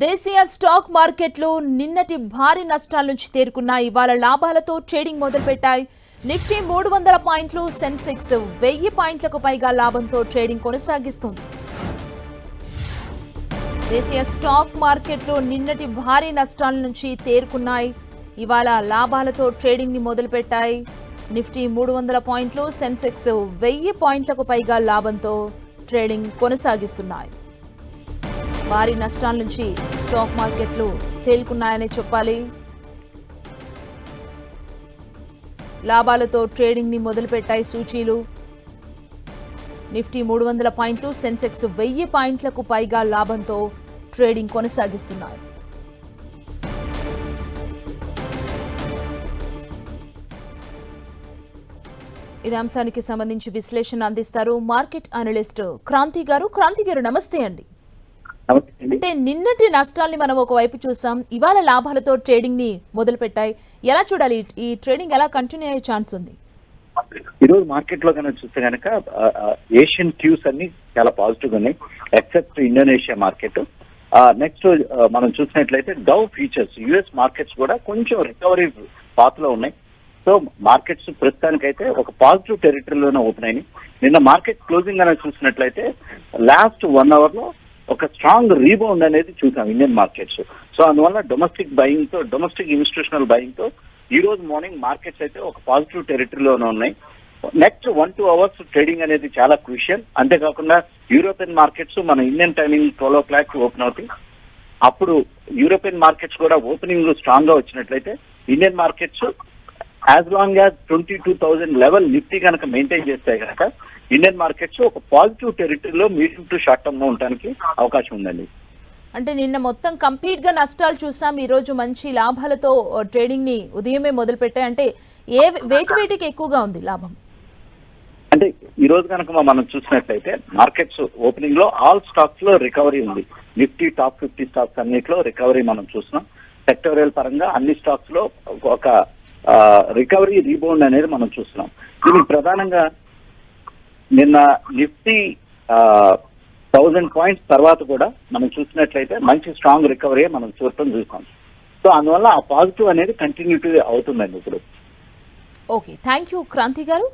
దేశీయ స్టాక్ మార్కెట్లు నిన్నటి భారీ నష్టాల నుంచి తేరుకున్న ఇవాళ లాభాలతో ట్రేడింగ్ మొదలుపెట్టాయి. నిఫ్టీ 300 పాయింట్లు, సెన్సెక్స్ 1000 పాయింట్లకు పైగా లాభంతో ట్రేడింగ్ కొనసాగిస్తుంది. దేశీయ స్టాక్ మార్కెట్లు నిన్నటి భారీ నష్టాల నుంచి తేరుకున్నాయి. ఇవాళ లాభాలతో ట్రేడింగ్ ని మొదలుపెట్టాయి. నిఫ్టీ 300 పాయింట్లు, సెన్సెక్స్ 1000 పాయింట్లకు పైగా లాభంతో ట్రేడింగ్ కొనసాగిస్తున్నాయి. భారీ నష్టాల నుంచి స్టాక్ మార్కెట్లు తేలుకున్నాయని చెప్పాలి. లాభాలతో ట్రేడింగ్ ని మొదలుపెట్టాయి సూచీలు. నిఫ్టీ 300 పాయింట్లు, సెన్సెక్స్ 1000 పాయింట్లకు పైగా లాభంతో ట్రేడింగ్ కొనసాగిస్తున్నాయి. ఇదే అంశానికి సంబంధించి విశ్లేషణ అందిస్తారు మార్కెట్ అనలిస్ట్ క్రాంతి గారు. క్రాంతి గారు నమస్తే అండి. అంటే నిన్నటి నష్టాల్ని మనం ఒకవైపు చూసాం, ఇవాళ లాభాలతో ట్రేడింగ్ ని మొదలు పెట్టాయి. ఎలా చూడాలి? ఈ ట్రేడింగ్ ఎలా కంటిన్యూ అయ్యే ఛాన్స్ ఉంది? ఈరోజు మార్కెట్ లో కనుక చూస్తే కనుక ఏషియన్ క్యూస్ అన్ని చాలా పాజిటివ్ ఉన్నాయి, ఎక్సెప్ట్ ఇండోనేషియా మార్కెట్. నెక్స్ట్ మనం చూసినట్లయితే డౌ ఫ్యూచర్స్ యుఎస్ మార్కెట్స్ కూడా కొంచెం రికవరీ పాత్ లో ఉన్నాయి. సో మార్కెట్స్ ప్రస్తుతానికైతే ఒక పాజిటివ్ టెరిటరీలోనే ఓపెన్ అయినాయి. నిన్న మార్కెట్ క్లోజింగ్ అనేది చూసినట్లయితే లాస్ట్ 1 అవర్ లో ఒక స్ట్రాంగ్ రీబౌండ్ అనేది చూసాం ఇండియన్ మార్కెట్స్. సో అందువల్ల డొమెస్టిక్ బయింగ్ తో, డొమెస్టిక్ ఇన్స్టిట్యూషనల్ బయింగ్ తో ఈ రోజు మార్నింగ్ మార్కెట్స్ అయితే ఒక పాజిటివ్ టెరిటరీలోనే ఉన్నాయి. నెక్స్ట్ 1-2 అవర్స్ ట్రేడింగ్ అనేది చాలా క్రూషియల్. అంతేకాకుండా యూరోపియన్ మార్కెట్స్ మన ఇండియన్ టైమింగ్ 12 o'clock ఓపెన్ అవుతాయి. అప్పుడు యూరోపియన్ మార్కెట్స్ కూడా ఓపెనింగ్ స్ట్రాంగ్ గా వచ్చినట్లయితే Indian markets as long as 22,000 level Nifty కనుక మెయింటైన్ చేస్తే కనుక ఇండియన్ మార్కెట్స్ ఒక పాజిటివ్ టెరిటరీలో మీడియం టు షార్ట్ టర్మ్ లో ఉండడానికి అవకాశం ఉందండి. అంటే నిన్న మొత్తం కంప్లీట్ గా నష్టాలు చూసాం, ఈ రోజు మంచి లాభాలతో ట్రేడింగ్ ని ఉదయమే మొదలు పెట్టాయి. అంటే వేటికి ఎక్కువగా ఉంది లాభం? అంటే ఈ రోజు కనుక మనం చూసినట్లయితే మార్కెట్స్ ఓపెనింగ్ లో ఆల్ స్టాక్స్ లో రికవరీ ఉంది. నిఫ్టీ టాప్ 50 స్టాక్స్ అన్నిట్లో రికవరీ మనం చూస్తున్నాం. సెక్టోరియల్ పరంగా అన్ని స్టాక్స్ లో ఒక రికవరీ రీబౌండ్ అనేది మనం చూస్తున్నాం. దీనికి ప్రధానంగా నిన్న నిఫ్టీ 1000 పాయింట్స్ తర్వాత కూడా మనం చూసినట్లయితే మంచి స్ట్రాంగ్ రికవరీ మనం చూస్తాం. సో అందువల్ల ఆ పాజిటివ్ అనేది కంటిన్యూటీ అవుతుందండి ఇప్పుడు. ఓకే, థ్యాంక్ యూ క్రాంతి గారు.